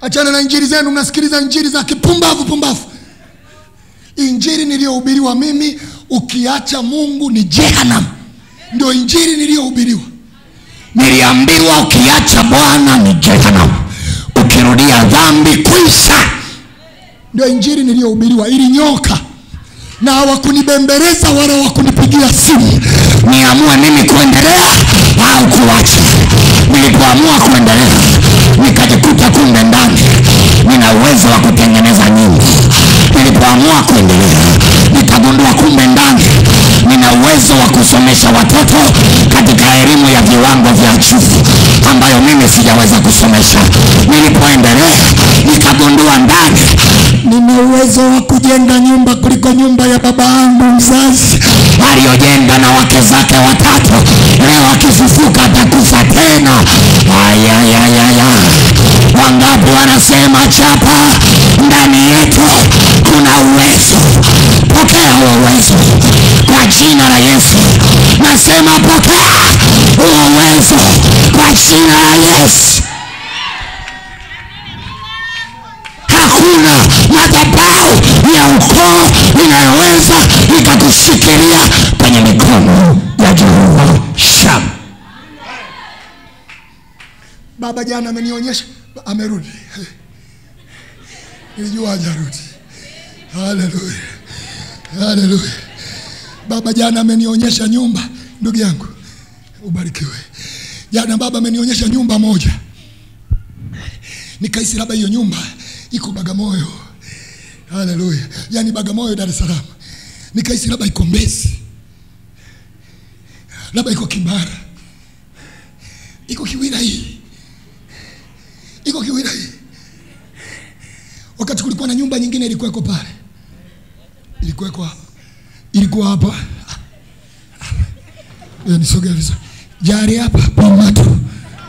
Achana na injili zenu, mnasikiliza injili za kipumbavu. Injili niliyohubiriwa mimi, ukiacha Mungu ni jehanamu. Ndio injili niliyohubiriwa. Niliambiwa ukiacha Bwana ni jehanamu, ukirudia dhambi kuisha. Ndio injili niliyohubiriwa. Ilinyoka na hawakunibembeleza wala hawakunipigia simu niamue mimi kuendelea au kuacha. Nilipoamua kuendelea, nikajikuta kumbe ndani nina uwezo wa kutengeneza nyumba. Nilipoamua kuendelea, nikagundua kumbe ndani nina uwezo wa kusomesha watoto katika elimu ya viwango vya juu ambayo mimi sijaweza kusomesha. Nilipoendelea, nikagundua ndani nina uwezo wa kujenga nyumba kuliko nyumba ya baba yangu mzazi aliyojenga na wake zake watatu. Leo akifufuka atakufa tena. Wangapi wanasema chapa ndani yetu kuna uwezo? Pokea huo uwezo kwa jina la Yesu. Nasema pokea huo uwezo kwa jina la Yesu. Hakuna madhabahu ya ukoo inayoweza ikakushikilia kwenye mikono ya Jehova Sham. Baba jana amenionyesha amerudi. Nilijua hajarudi. Haleluya. Baba jana amenionyesha nyumba, ndugu yangu ubarikiwe. Jana baba amenionyesha nyumba moja. Nikaisi labda hiyo nyumba iko Bagamoyo. Haleluya. Yani Bagamoyo, Dar es Salaam. Nikaisi labda iko Mbezi, labda iko Kimara, iko Kiwira hii, iko Kiwira hii. Wakati kulikuwa na nyumba nyingine ilikuweko pale, ilikuwa hapa. Nisogea vizuri. Jari hapa Pomatu.